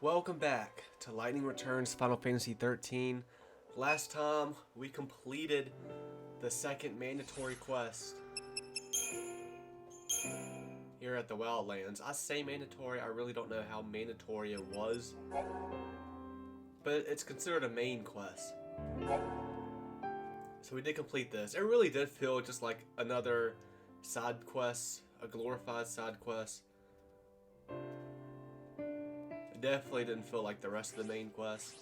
Welcome back to Lightning Returns Final Fantasy XIII. Last time we completed the second mandatory quest here at the Wildlands. I say mandatory, I really don't know how mandatory it was, but it's considered a main quest. So we did complete this. It really did feel just like another side quest, a glorified side quest. It definitely didn't feel like the rest of the main quest.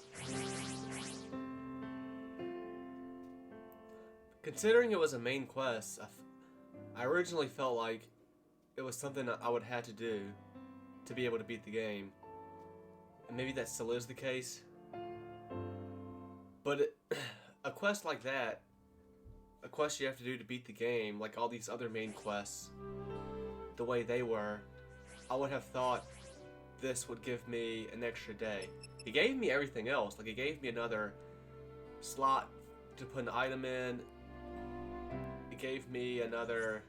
Considering it was a main quest, I originally felt like it was something that I would have to do to be able to beat the game. And maybe that still is the case. But a quest like that, a quest you have to do to beat the game, like all these other main quests, the way they were, I would have thought this would give me an extra day. It gave me everything else. Like, it gave me another slot to put an item in. It gave me another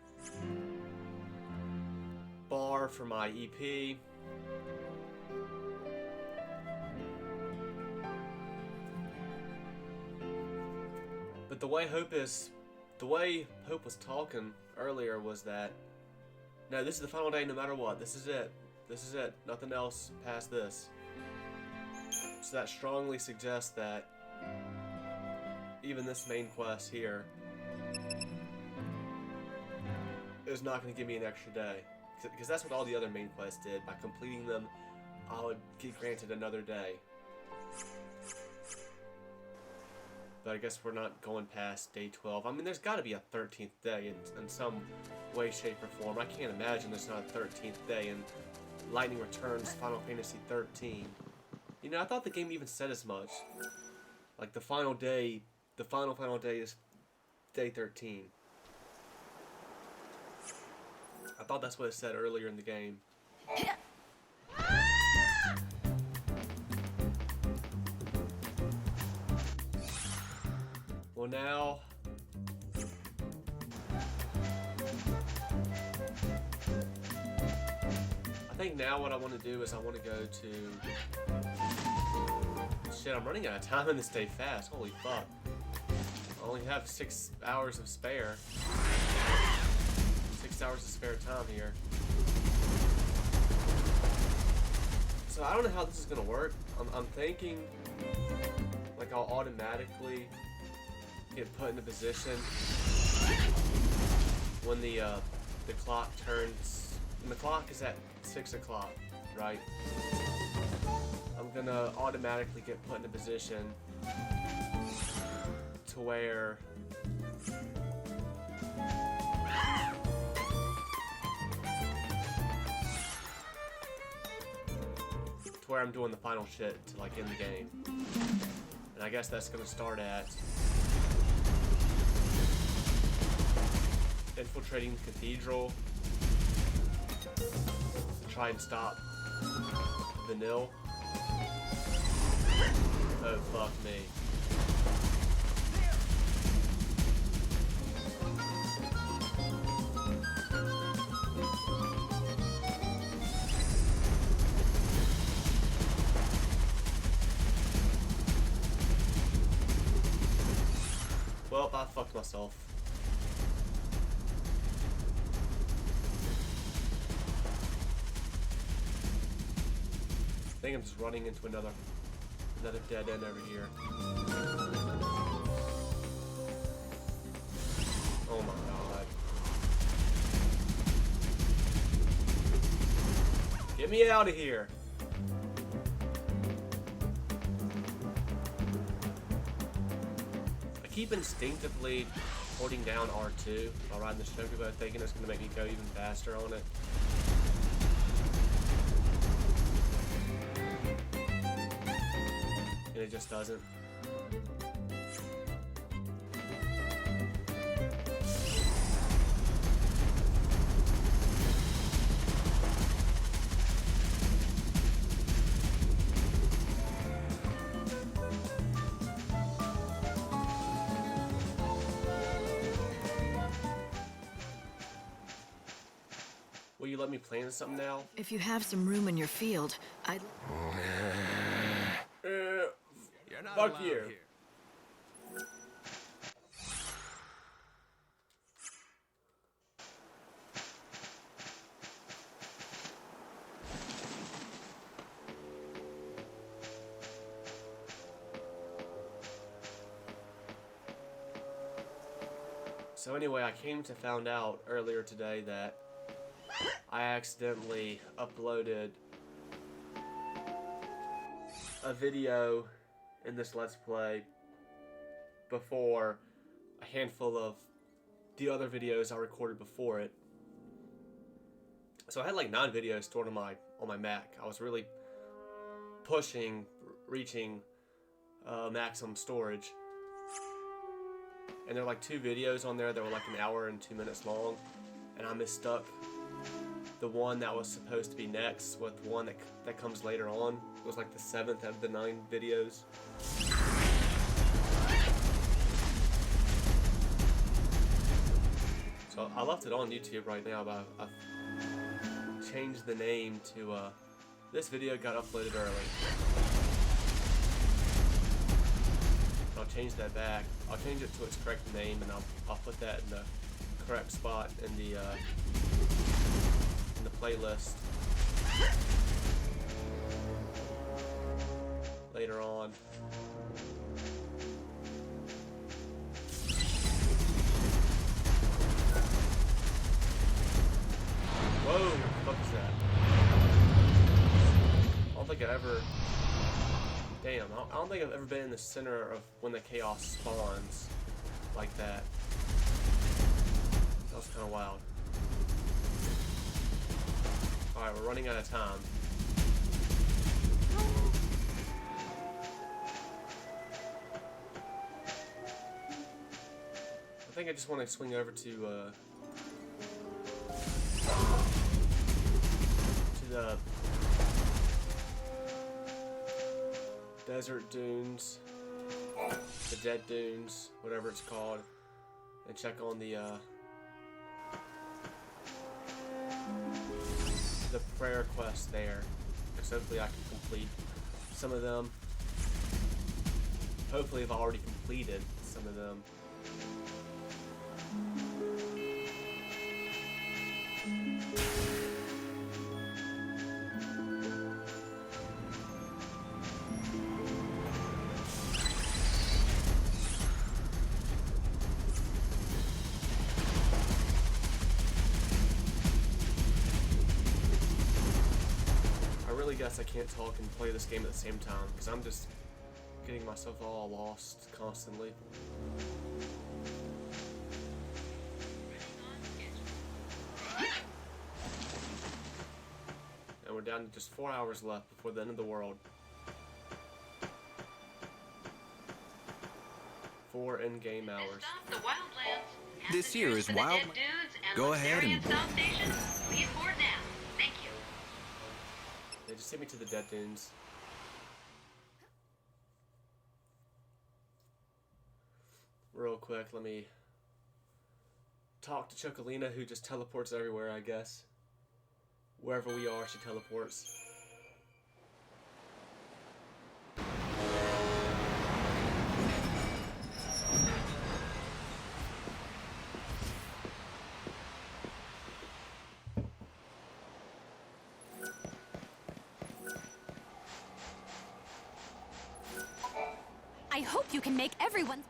bar for my EP. But the way Hope was talking earlier was that, no, this is the final day no matter what. This is it. This is it. Nothing else past this. So that strongly suggests that even this main quest here is not going to give me an extra day. Because that's what all the other main quests did. By completing them, I would get granted another day. But I guess we're not going past day 12. I mean, there's got to be a 13th day in some way, shape, or form. I can't imagine there's not a 13th day in Lightning Returns Final Fantasy XIII. You know, I thought the game even said as much. Like, the final day is day 13. I thought that's what it said earlier in the game. Well, now I think now what I want to do is I want to go to... Shit, I'm running out of time in this day fast. Holy fuck. I only have 6 hours of spare. 6 hours of spare time here. So I don't know how this is going to work. I'm thinking like I'll automatically get put in a position when the clock turns. When the clock is at 6 o'clock, right? I'm gonna automatically get put in a position to where I'm doing the final shit to like end the game. And I guess that's gonna start at infiltrating the cathedral to try and stop the nil. Oh, fuck me. Well, I fucked myself. I think I'm just running into another dead end over here. Oh my god. Get me out of here. I keep instinctively holding down R2 while riding the chocobo, thinking it's going to make me go even faster on it. And it just doesn't. let me plant something now? If you have some room in your field, I'd... You're not Fuck allowed you. here. So anyway, I came to find out earlier today that I accidentally uploaded a video in this Let's Play before a handful of the other videos I recorded before it. So I had like 9 videos stored on my Mac. I was really pushing, reaching maximum storage. And there were like 2 videos on there that were like an hour and 2 minutes long, and I mistuck the one that was supposed to be next with one that comes later on. It was like the 7th out of the 9 videos. So I left it on YouTube right now, but I've changed the name to this video got uploaded early. I'll change that back. I'll change it to its correct name, and I'll put that in the correct spot in the playlist later on. Whoa, what the fuck is that? I don't think I ever... Damn, I don't think I've ever been in the center of when the chaos spawns like that. That was kind of wild. Alright, we're running out of time. I think I just want to swing over to the desert dunes, the dead dunes, whatever it's called, and check on the prayer quest there, because hopefully I can complete some of them. Hopefully I've already completed some of them. I guess I can't talk and play this game at the same time because I'm just getting myself all lost constantly. And we're down to just 4 hours left before the end of the world. 4 in-game hours. This here is wild. Go ahead and... They just sent me to the dead dunes. Real quick, let me talk to Chocolina, who just teleports everywhere, I guess. Wherever we are, she teleports. I hope you can make everyone...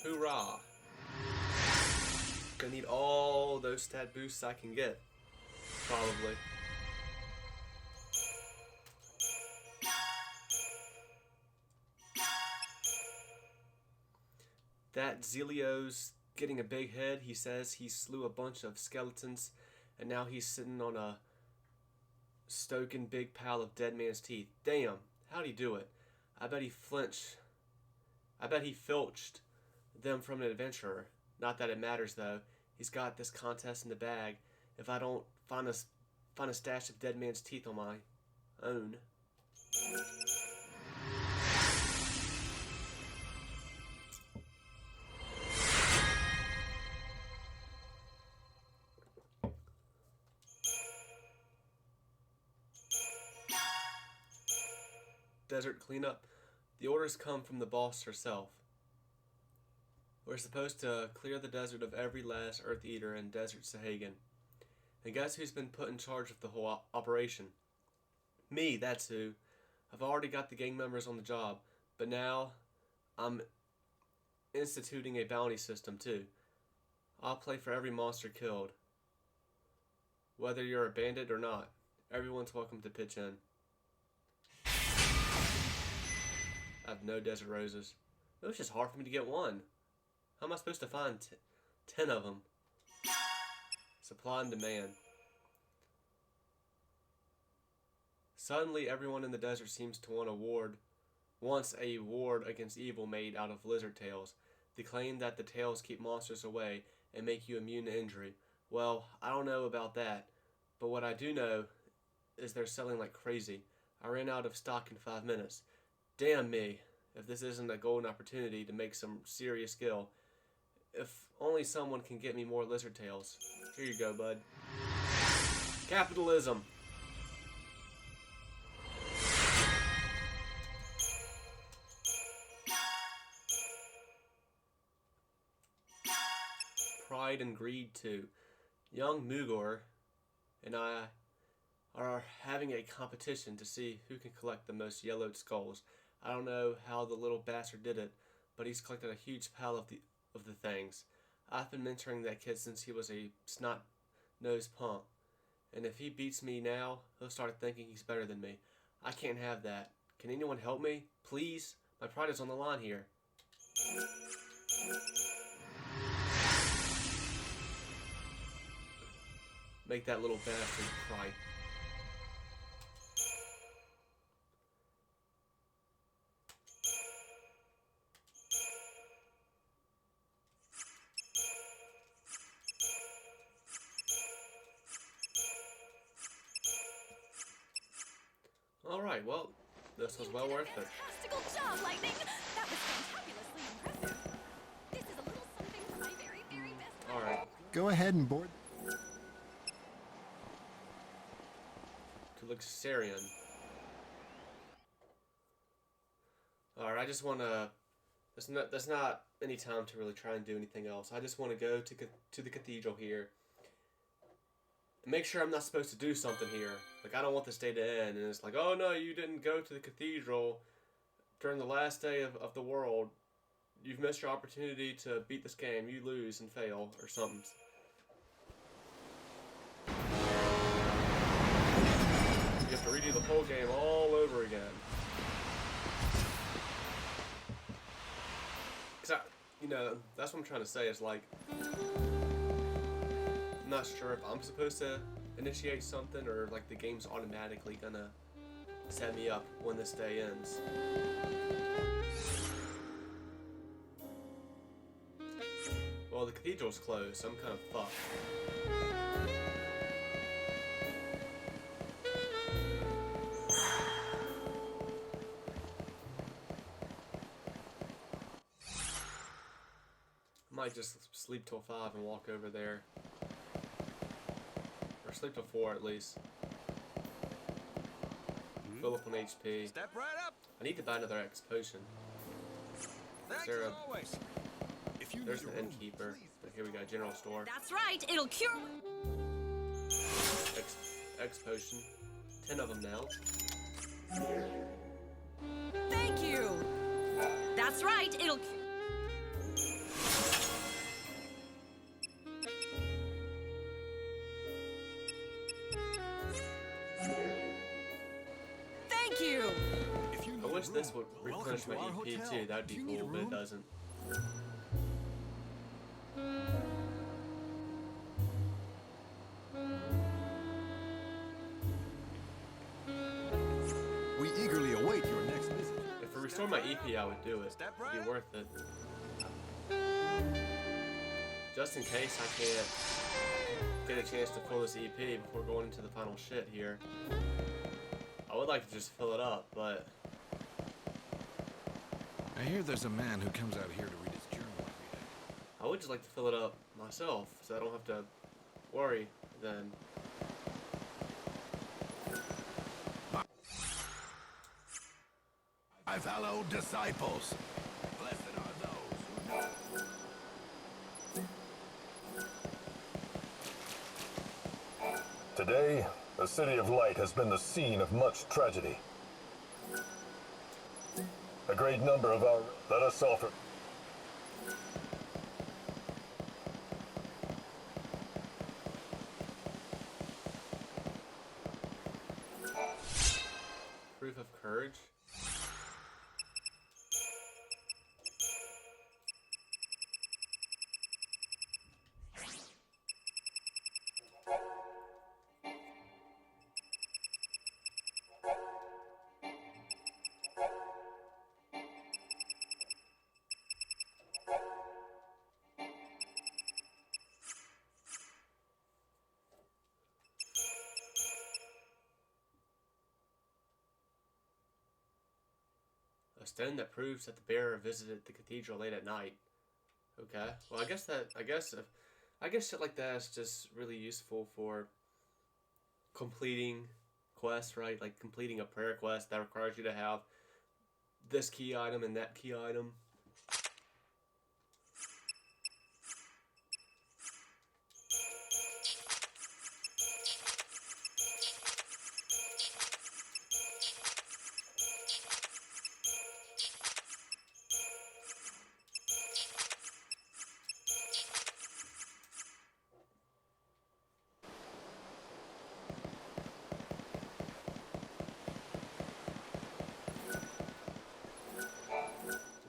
Hoorah! Gonna need all those stat boosts I can get. Probably. That Zelio's getting a big head. He says he slew a bunch of skeletons, and now he's sitting on a stoking big pile of dead man's teeth. Damn, how'd he do it? I bet he filched them from an adventurer. Not that it matters though. He's got this contest in the bag. If I don't find a stash of dead man's teeth on my own. desert cleanup, the orders come from the boss herself. We're supposed to clear the desert of every last Earth Eater in Desert Sahagan. And guess who's been put in charge of the whole operation? Me, that's who. I've already got the gang members on the job, but now I'm instituting a bounty system too. I'll play for every monster killed. Whether you're a bandit or not, everyone's welcome to pitch in. I have no desert roses. It was just hard for me to get one. How am I supposed to find 10 of them? Supply and demand. Suddenly, everyone in the desert seems to want wants a ward against evil made out of lizard tails. They claim that the tails keep monsters away and make you immune to injury. Well, I don't know about that, but what I do know is they're selling like crazy. I ran out of stock in 5 minutes. Damn me, if this isn't a golden opportunity to make some serious skill. If only someone can get me more lizard tails. Here you go, bud. Capitalism! Pride and greed too. Young Mugor and I are having a competition to see who can collect the most yellowed skulls. I don't know how the little bastard did it, but he's collected a huge pile of the things. I've been mentoring that kid since he was a snot-nosed punk, and if he beats me now, he'll start thinking he's better than me. I can't have that. Can anyone help me? Please? My pride is on the line here. Make that little bastard cry. Alright, well, this was well worth it. Fantastical job, Lightning! That was fantabulously impressive. This is a little something for my very, very best. Alright, Go ahead and board. to Luxerion. Alright, I just want to... There's not any time to really try and do anything else. I just want to go to the cathedral here. And make sure I'm not supposed to do something here. Like, I don't want this day to end. And it's like, oh no, you didn't go to the cathedral during the last day of the world. You've missed your opportunity to beat this game. You lose and fail or something. You have to redo the whole game all over again. Cause that's what I'm trying to say. Is like, I'm not sure if I'm supposed to initiate something or like the game's automatically gonna set me up when this day ends. Well, the cathedral's closed, so I'm kind of fucked. Might just sleep till 5 and walk over there. Or sleep till 4 at least. Fill up on HP. Step right up. I need to buy another X potion. Thanks there as a- always. If you There's need the a room, innkeeper. please. But here we go, general store. That's right, it'll cure. X potion. 10 of them now. Thank you. That's right, it'll cure. Thank you. If you need I wish a this room, would welcome replenish to my our EP hotel. too. That'd be If you need a cool, but it room, doesn't. We eagerly await your next visit. If it restored my EP, I would do it. Step It'd right be worth it. Just in case I can't get a chance to fill this EP before going into the final shit here. I would like to just fill it up, but I hear there's a man who comes out here to read his journal every day. I would just like to fill it up myself, so I don't have to worry then. My fellow disciples, blessed are those who know. Today, the City of Light has been the scene of much tragedy. A great number of our... Let us offer... Proof of courage? A stone that proves that the bearer visited the cathedral late at night. Okay. Well, I guess shit like that is just really useful for completing quests, right? Like completing a prayer quest that requires you to have this key item and that key item.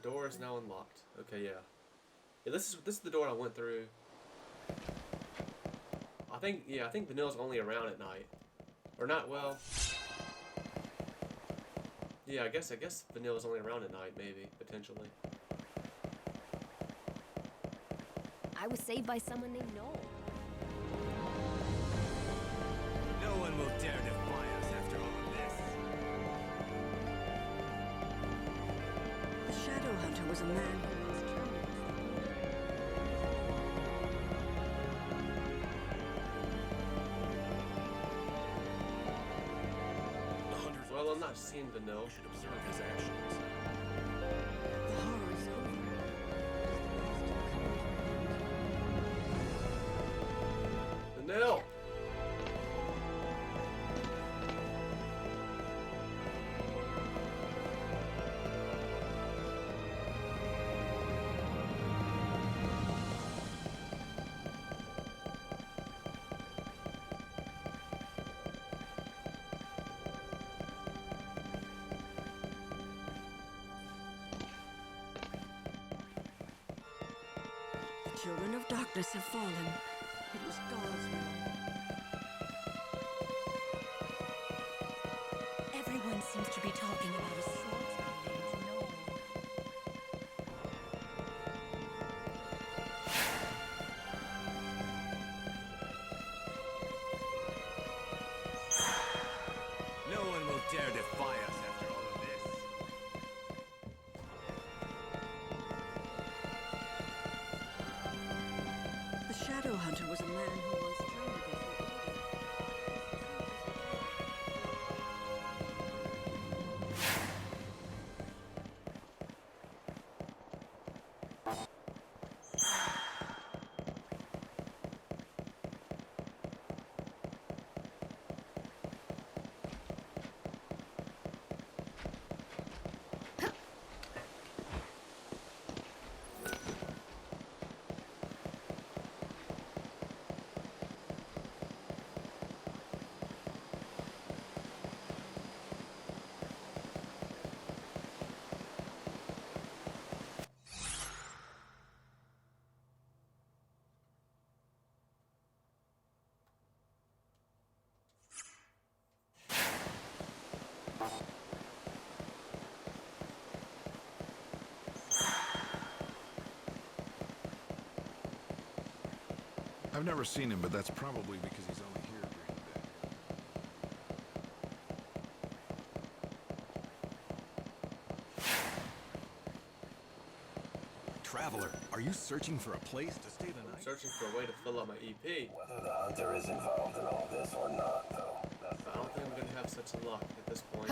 The door is now unlocked. Okay, yeah. Yeah, this is the door I went through. I think Vanille's only around at night. Or not, well. Yeah, I guess Vanille's only around at night, maybe, potentially. I was saved by someone named Noel. No one will dare defy us after all of this. The Shadow Hunter was a man who once The hunters Well, I'm not seeing Vanille. should observe his actions. the horror is over. Vanille! The children of darkness have fallen. It was God's will. Everyone seems to be talking about a swordsman named Noel. No one will dare defy us after all of this. The Shadow Hunter was a man who once turned against the order. I've never seen him, but that's probably because he's only here during the day. Traveler, are you searching for a place to stay the night? Searching for a way to fill out my EP. Whether the hunter is involved in all this or not, though. I don't think I'm gonna have such luck at this point.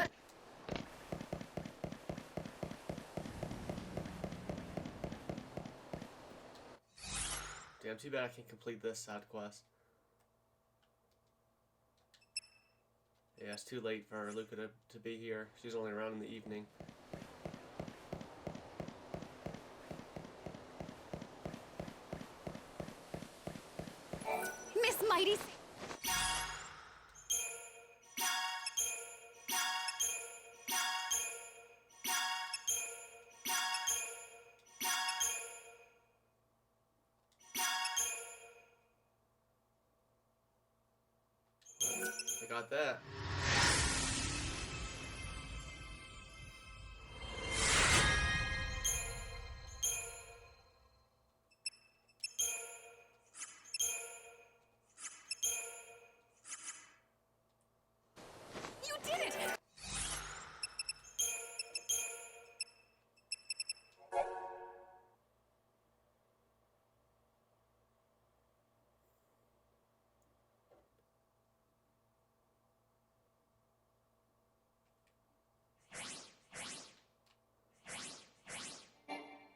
Damn, too bad I can't complete this side quest. Yeah, it's too late for Luca to be here. She's only around in the evening. Miss Mighty. I got that. You did it!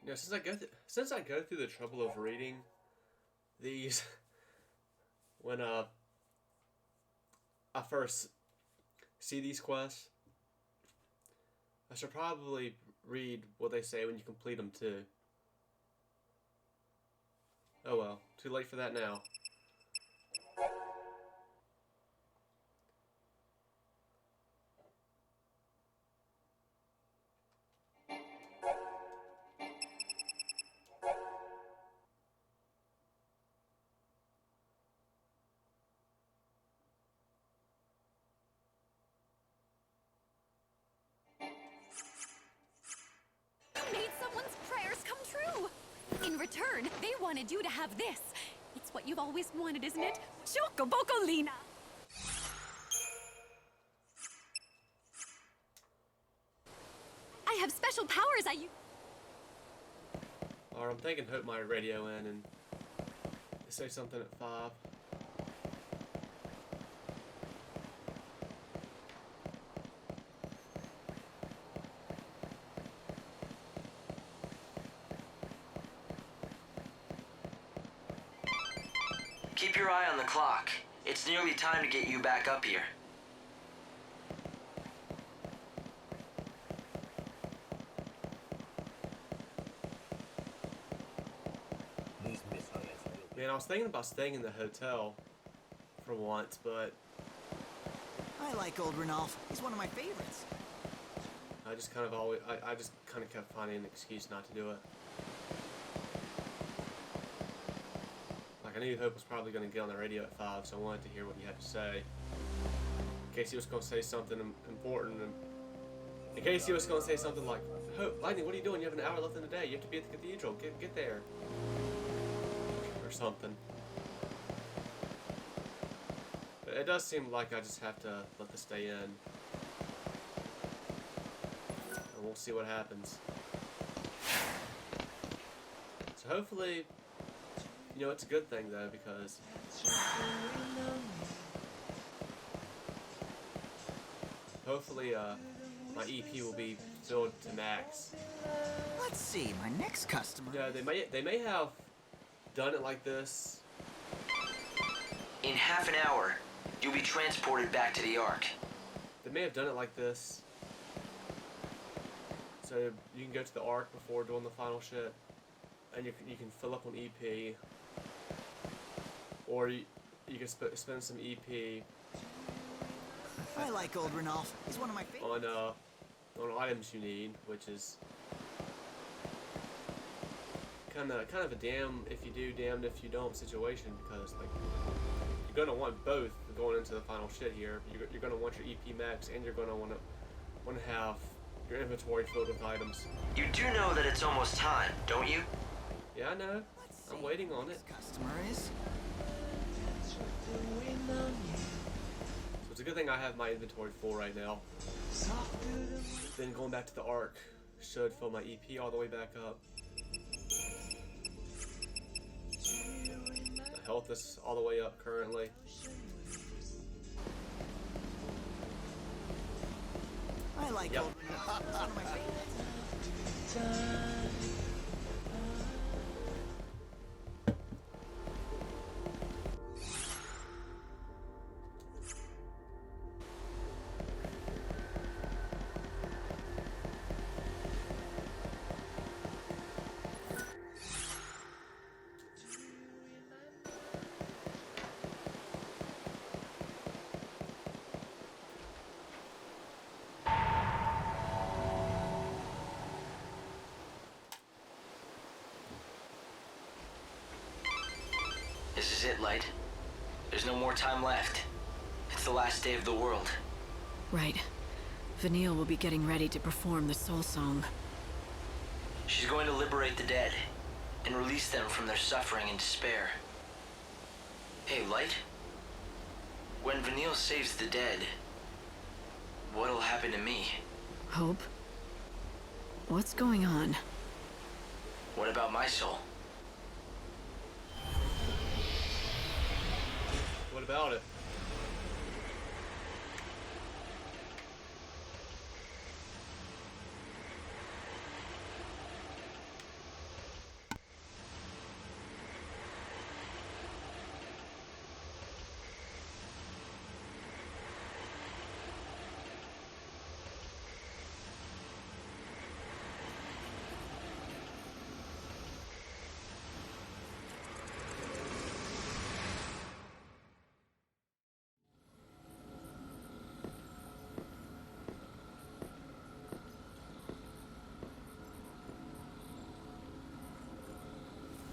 You know, since I go through the trouble of reading these when I first see these quests, I should probably read what they say when you complete them too. Oh well, too late for that now. You made someone's prayers come true! In return, they wanted you to have this. It's what you've always wanted, isn't it? Chocobocolina! I have special powers I use. Or I'm thinking hope my radio in and say something at 5. Keep your eye on the clock. It's nearly time to get you back up here. Man, I was thinking about staying in the hotel for once, but I like old Ranulph. He's one of my favorites. I just kind of kept finding an excuse not to do it. Like, I knew Hope was probably going to get on the radio at 5, so I wanted to hear what he had to say. In case he was going to say something important. In case he was going to say something like, Hope, Lightning, what are you doing? You have an hour left in the day. You have to be at the cathedral. Get there. Or something. But it does seem like I just have to let this stay in. And we'll see what happens. So hopefully, you know, it's a good thing though, because hopefully my EP will be filled to max. Let's see, my next customer. Yeah, they may have done it like this. In half an hour, you'll be transported back to the Ark. They may have done it like this. So you can go to the Ark before doing the final shit, and you can fill up on EP, or you can spend some EP I like old Ranulph. He's one of my favorites. on items you need, which is kind of a damn if you do, damned if you don't situation, because like you're gonna want both going into the final shit here. You're gonna want your EP max, and you're gonna want to have your inventory filled with items. You do know that it's almost time, don't you? Yeah, I know. I'm waiting on it. This customer is. So it's a good thing I have my inventory full right now. Then going back to the Ark should fill my EP all the way back up. My health is all the way up currently. I like Yep. old Ranulph. He's one of my favorites. This is it, Light. There's no more time left. It's the last day of the world. Right. Vanille will be getting ready to perform the soul song. She's going to liberate the dead and release them from their suffering and despair. Hey, Light. When Vanille saves the dead, what'll happen to me? Hope? What's going on? What about my soul? What about it?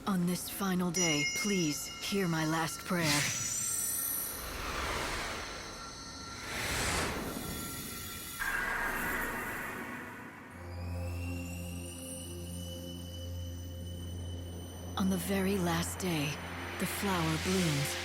On this final day, please hear my last prayer. On the very last day, the flower blooms.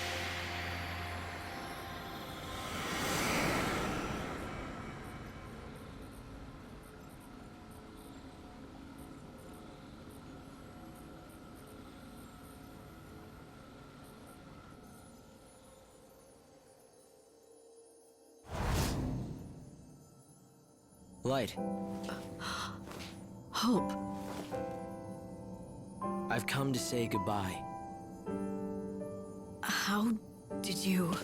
Light, Hope. I've come to say goodbye. How did you...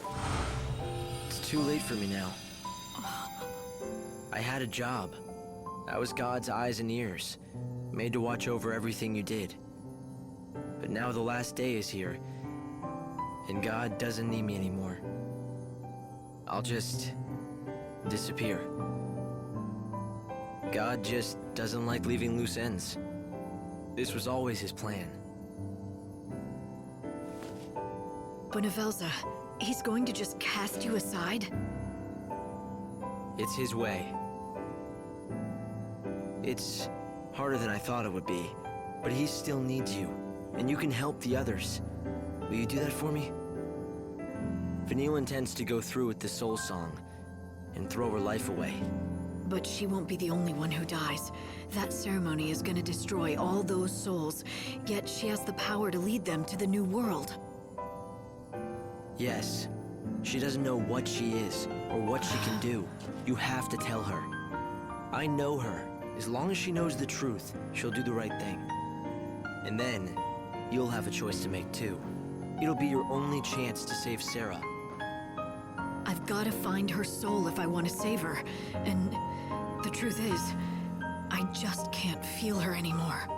It's too late for me now. I had a job. I was God's eyes and ears, made to watch over everything you did. But now the last day is here, and God doesn't need me anymore. I'll just disappear. God just doesn't like leaving loose ends. This was always his plan. Bonavelza, he's going to just cast you aside? It's his way. It's harder than I thought it would be, but he still needs you, and you can help the others. Will you do that for me? Vanille intends to go through with the soul song and throw her life away. But she won't be the only one who dies. That ceremony is gonna destroy all those souls, yet she has the power to lead them to the new world. Yes. She doesn't know what she is, or what she can do. You have to tell her. I know her. As long as she knows the truth, she'll do the right thing. And then, you'll have a choice to make too. It'll be your only chance to save Sarah. I've gotta find her soul if I want to save her. And the truth is, I just can't feel her anymore.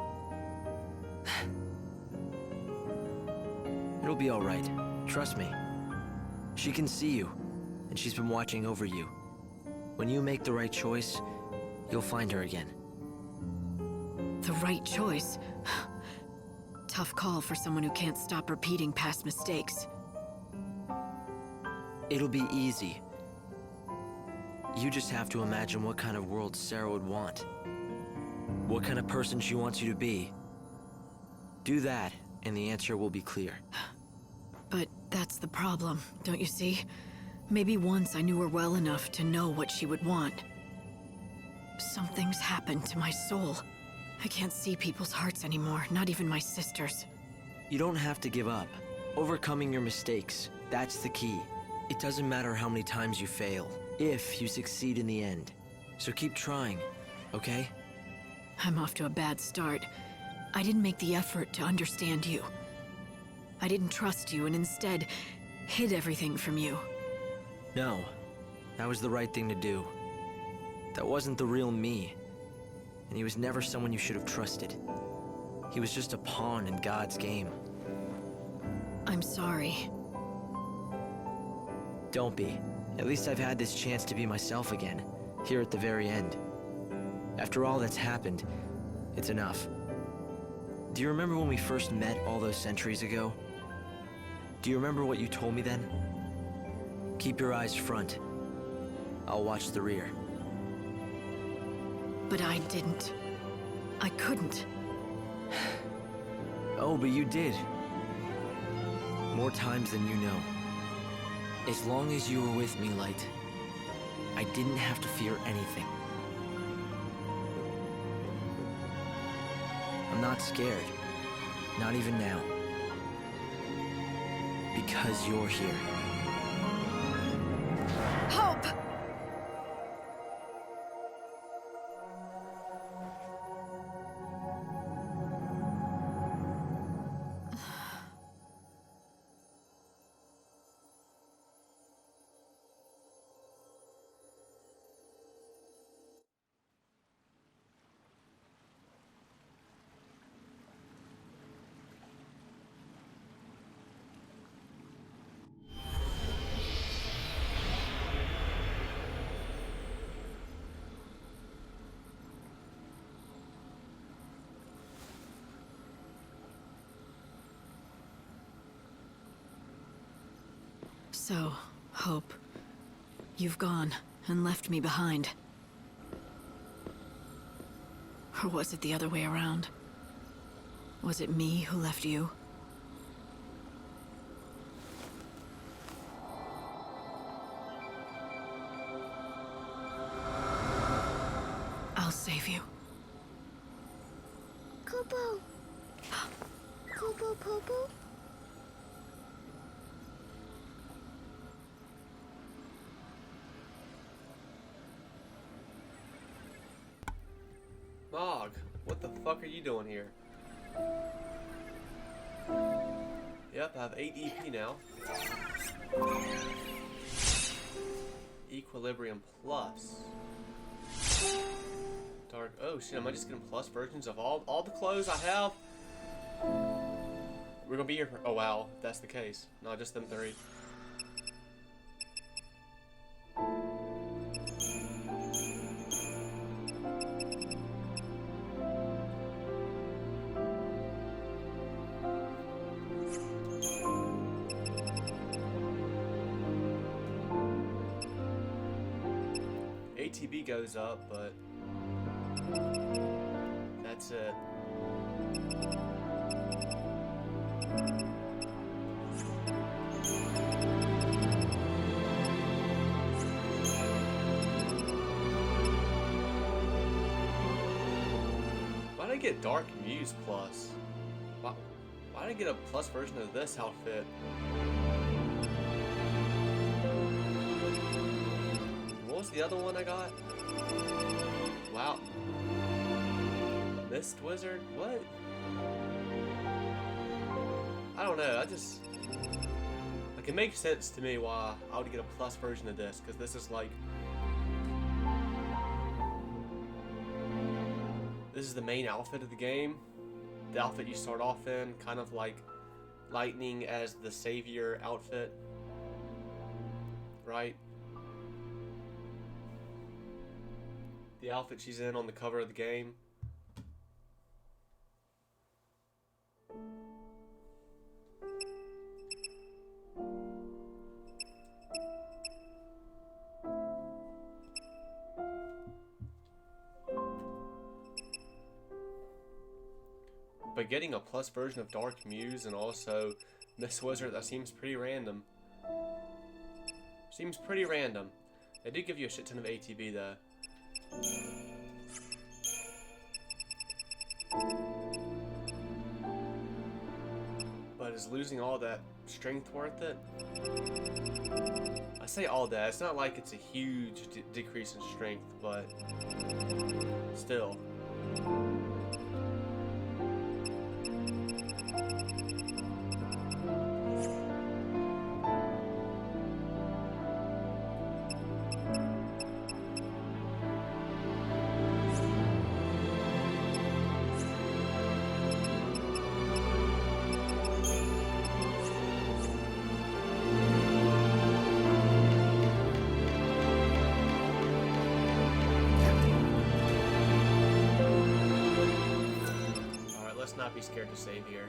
It'll be all right. Trust me. She can see you, and she's been watching over you. When you make the right choice, you'll find her again. The right choice? Tough call for someone who can't stop repeating past mistakes. It'll be easy. You just have to imagine what kind of world Sarah would want. What kind of person she wants you to be. Do that, and the answer will be clear. But that's the problem, don't you see? Maybe once I knew her well enough to know what she would want. Something's happened to my soul. I can't see people's hearts anymore, not even my sister's. You don't have to give up. Overcoming your mistakes, that's the key. It doesn't matter how many times you fail, if you succeed in the end. So keep trying, okay? I'm off to a bad start. I didn't make the effort to understand you. I didn't trust you and instead hid everything from you. No, that was the right thing to do. That wasn't the real me. And he was never someone you should have trusted. He was just a pawn in God's game. I'm sorry. Don't be. At least I've had this chance to be myself again, here at the very end. After all that's happened, it's enough. Do you remember when we first met all those centuries ago? Do you remember what you told me then? Keep your eyes front. I'll watch the rear. But I didn't. I couldn't. Oh, but you did. More times than you know. As long as you were with me, Light, I didn't have to fear anything. I'm not scared. Not even now. Because you're here. Hope! So, Hope, you've gone and left me behind. Or was it the other way around? Was it me who left you? I'll save you. Kobo. Kobo Pobo. Mog, what the fuck are you doing here? Yep, I have 8 EP now. Equilibrium Plus. Dark. Oh shit, am I just getting plus versions of all the clothes I have? We're gonna be here for. Oh wow, if that's the case. No, just them 3. ATB goes up, but that's it. Why did I get Dark Muse Plus? Why did I get a plus version of this outfit? What was the other one I got? Wow. Mist Wizard? What? I don't know, like, it makes sense to me why I would get a plus version of this, because this is like... This is the main outfit of the game. The outfit you start off in, kind of like Lightning as the savior outfit. Right? The outfit she's in on the cover of the game. But getting a plus version of Dark Muse and also Miss Wizard, that seems pretty random. Seems pretty random. They did give you a shit ton of ATB though. But is losing all that strength worth it? I say all that, it's not like it's a huge decrease in strength, but still. Not be scared to save here.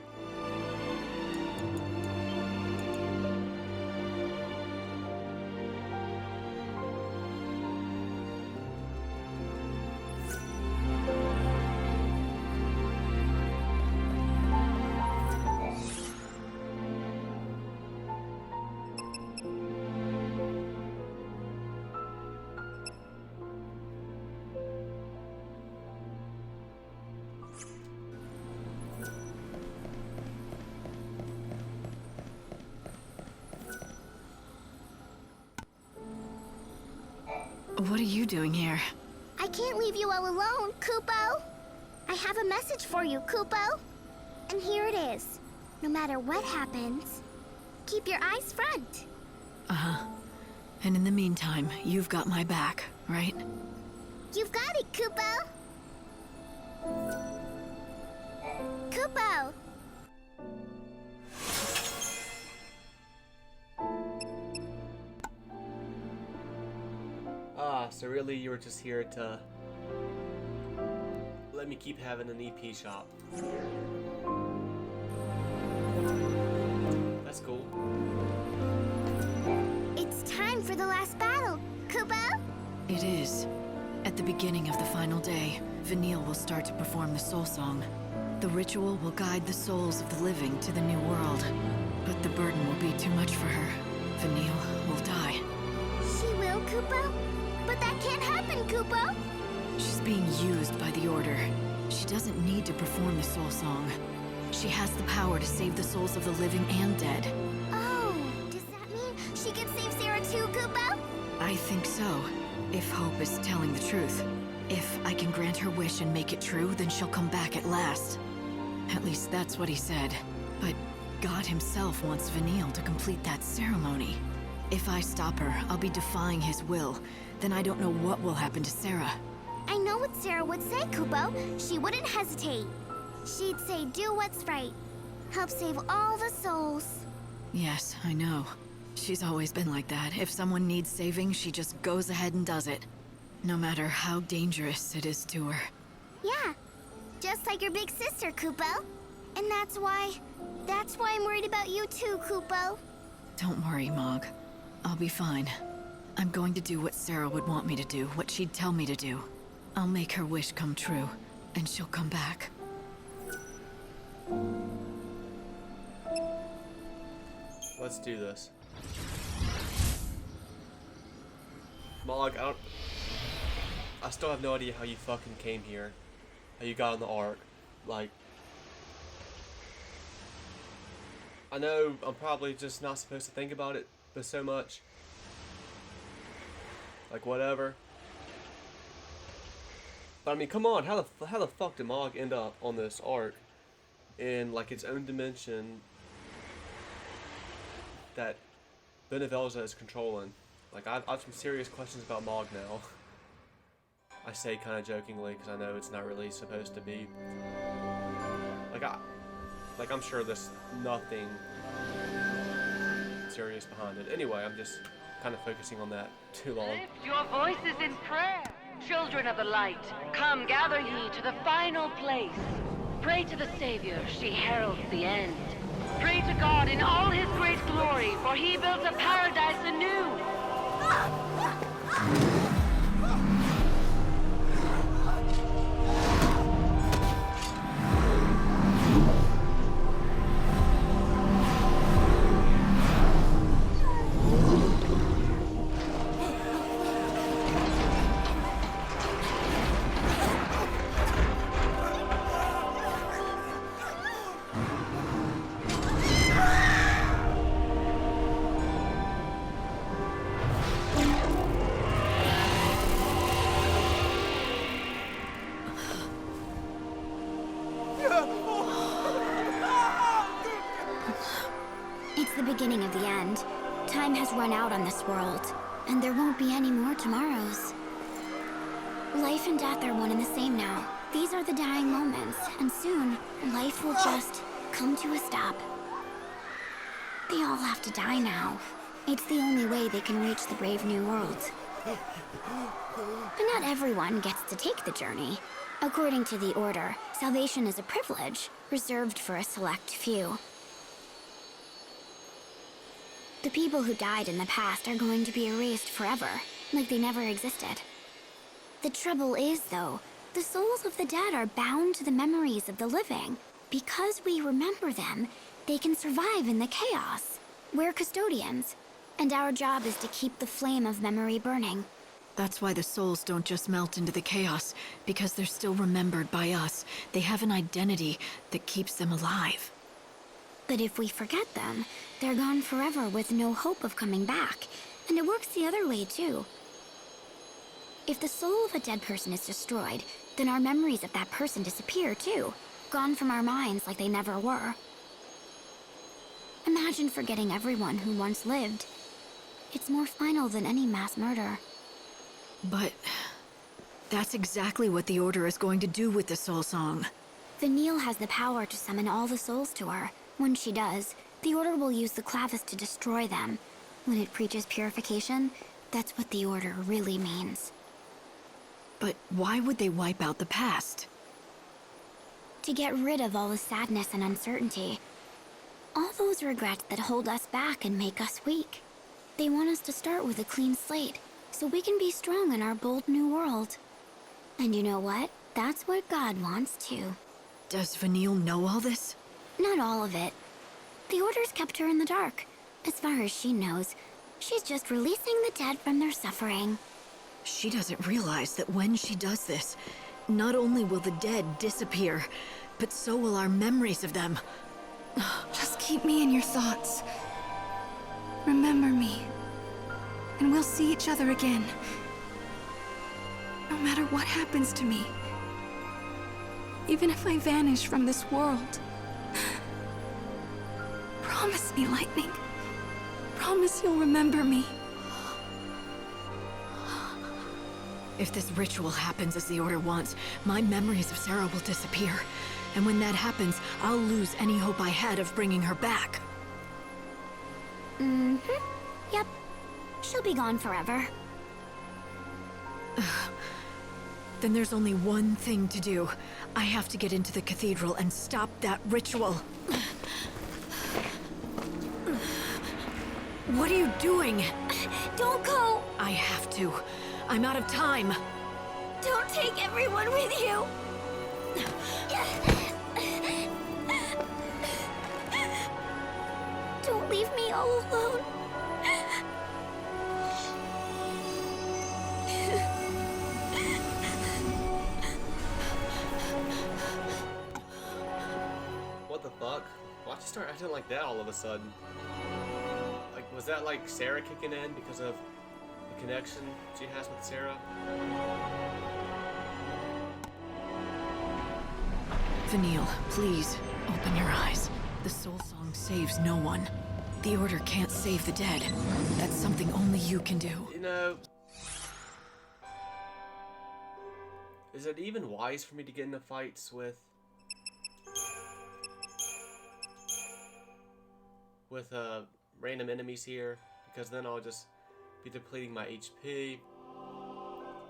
What are you doing here? I can't leave you all alone, Kupo. I have a message for you, Kupo. And here it is. No matter what happens, keep your eyes front. Uh-huh. And in the meantime, you've got my back, right? You've got it, Kupo. Kupo. Ah, so really you were just here to let me keep having an EP shop. That's cool. It's time for the last battle, Kupo. It is. At the beginning of the final day, Vanille will start to perform the soul song. The ritual will guide the souls of the living to the new world. But the burden will be too much for her. Vanille will die. She will, Kupo? But that can't happen, Kupo! She's being used by the Order. She doesn't need to perform the soul song. She has the power to save the souls of the living and dead. Oh, does that mean she can save Sarah too, Kupo? I think so, if Hope is telling the truth. If I can grant her wish and make it true, then she'll come back at last. At least that's what he said. But God himself wants Vanille to complete that ceremony. If I stop her, I'll be defying his will. Then I don't know what will happen to Sarah. I know what Sarah would say, Kupo. She wouldn't hesitate. She'd say, do what's right. Help save all the souls. Yes, I know. She's always been like that. If someone needs saving, she just goes ahead and does it. No matter how dangerous it is to her. Yeah, just like your big sister, Kupo. And that's why I'm worried about you too, Kupo. Don't worry, Mog. I'll be fine. I'm going to do what Sarah would want me to do, what she'd tell me to do. I'll make her wish come true, and she'll come back. Let's do this. Mog, I still have no idea how you fucking came here. How you got on the Ark. Like, I know I'm probably just not supposed to think about it, but so much. Like, whatever. But I mean, come on, how the fuck did Mog end up on this Ark in like its own dimension that Benevelza is controlling? Like, I've some serious questions about Mog now. I say kind of jokingly because I know it's not really supposed to be. Like I'm sure there's nothing serious behind it. Anyway, I'm just kind of focusing on that too long. Lift your voices in prayer, children of the light. Come, gather ye to the final place. Pray to the Savior, she heralds the end. Pray to God in all his great glory, for he builds a paradise anew. It's the beginning of the end. Time has run out on this world, and there won't be any more tomorrows. Life and death are one and the same now. These are the dying moments, and soon, life will just come to a stop. They all have to die now. It's the only way they can reach the brave new world. But not everyone gets to take the journey. According to the Order, salvation is a privilege reserved for a select few. The people who died in the past are going to be erased forever, like they never existed. The trouble is, though, the souls of the dead are bound to the memories of the living. Because we remember them, they can survive in the chaos. We're custodians, and our job is to keep the flame of memory burning. That's why the souls don't just melt into the chaos, because they're still remembered by us. They have an identity that keeps them alive. But if we forget them, they're gone forever with no hope of coming back. And it works the other way, too. If the soul of a dead person is destroyed, then our memories of that person disappear too, gone from our minds like they never were. Imagine forgetting everyone who once lived. It's more final than any mass murder. But that's exactly what the Order is going to do with the Soul Song. Vanille has the power to summon all the souls to her. When she does, the Order will use the clavis to destroy them. When it preaches purification, that's what the Order really means. But why would they wipe out the past? To get rid of all the sadness and uncertainty. All those regrets that hold us back and make us weak. They want us to start with a clean slate, so we can be strong in our bold new world. And you know what? That's what God wants too. Does Vanille know all this? Not all of it. The Order's kept her in the dark. As far as she knows, she's just releasing the dead from their suffering. She doesn't realize that when she does this, not only will the dead disappear, but so will our memories of them. Just keep me in your thoughts. Remember me. And we'll see each other again. No matter what happens to me. Even if I vanish from this world. Promise me, Lightning. Promise you'll remember me. If this ritual happens as the Order wants, my memories of Sarah will disappear. And when that happens, I'll lose any hope I had of bringing her back. Mm-hmm. Yep. She'll be gone forever. Then there's only one thing to do. I have to get into the cathedral and stop that ritual. What are you doing? Don't go! I have to. I'm out of time. Don't take everyone with you! Don't leave me all alone. What the fuck? Why'd you start acting like that all of a sudden? Like, was that like Sarah kicking in because of the connection she has with Sarah? Vanille, please, open your eyes. The Soul Song saves no one. The Order can't save the dead. That's something only you can do. You know... Is it even wise for me to get into fights with random enemies here? Because then I'll just be depleting my HP.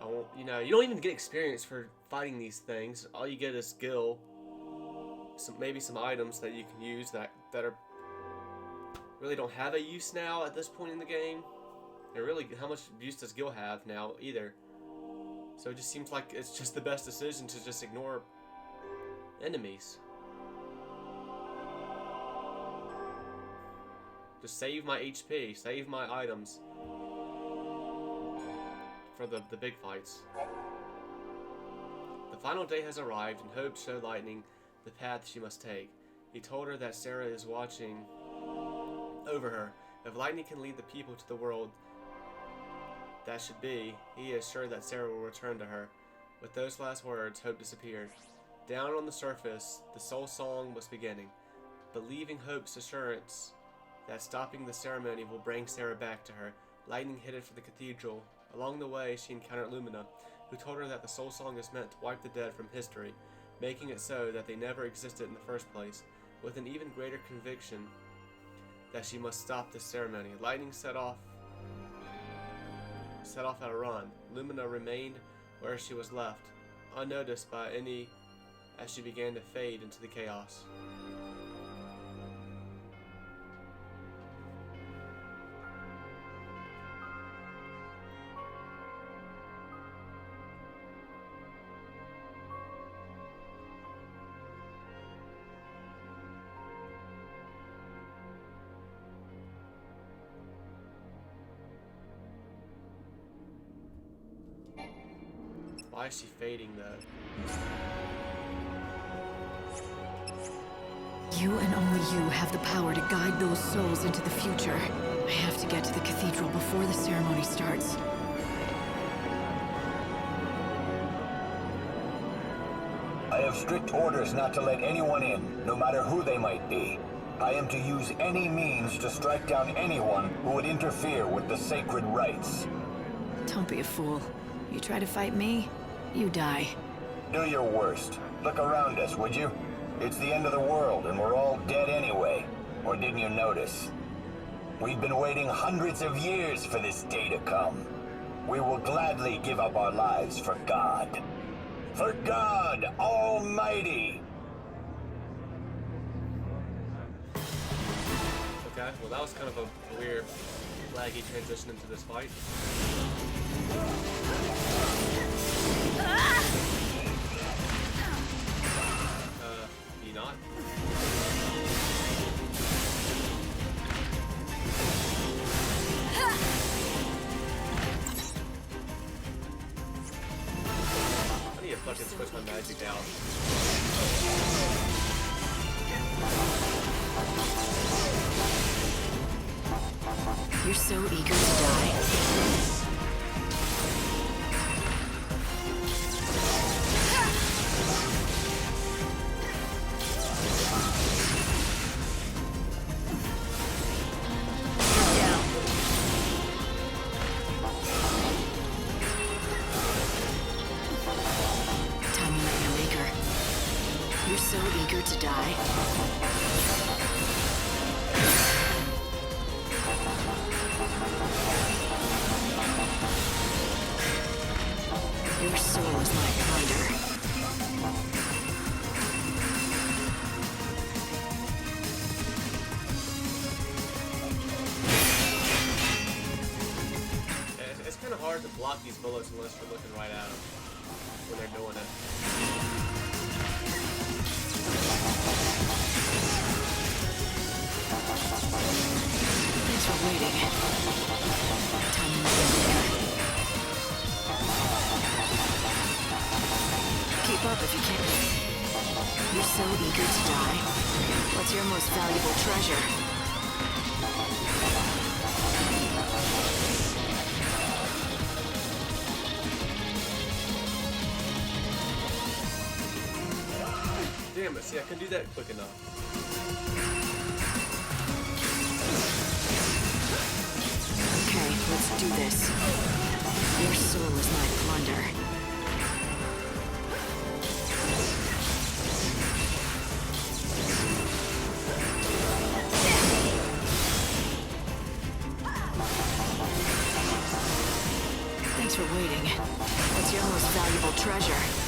I won't, you know, you don't even get experience for fighting these things. All you get is skill. Maybe some items that you can use that are really don't have a use now at this point in the game. And really, how much use does Gil have now either? So it just seems like it's just the best decision to just ignore enemies. Just save my HP, save my items for the big fights. The final day has arrived, and Hope showed Lightning the path she must take. He told her that Sarah is watching over her. If Lightning can lead the people to the world that should be, he is sure that Sarah will return to her. With those last words, Hope disappeared. Down on the surface, the Soul Song was beginning, believing Hope's assurance that stopping the ceremony will bring Sarah back to her. Lightning headed for the cathedral. Along the way, she encountered Lumina, who told her that the Soul Song is meant to wipe the dead from history, making it so that they never existed in the first place, with an even greater conviction that she must stop this ceremony. Lightning set off at a run. Lumina remained where she was left, unnoticed by any, as she began to fade into the chaos. Why is she fading though? You and only you have the power to guide those souls into the future. I have to get to the cathedral before the ceremony starts. strict orders not to let anyone in, no matter who they might be. I am to use any means to strike down anyone who would interfere with the sacred rites. Don't be a fool. You try to fight me, you die. Do your worst. Look around us, would you? It's the end of the world, and we're all dead anyway. Or didn't you notice? We've been waiting hundreds of years for this day to come. We will gladly give up our lives for God. For God Almighty! Okay, well that was kind of a weird, laggy transition into this fight. You not? I need to fucking switch my magic out. You're so eager to die. You're so eager to die. Your soul is my plunder. It's kind of hard to block these bullets unless you're looking right at them when they're doing it. Thanks for waiting. Time to make it bigger. Keep up if you can. You're so eager to die. What's your most valuable treasure? Damn it, see, I couldn't do that quick enough. Okay, let's do this. Your soul is my plunder. Thanks for waiting. What's your most valuable treasure?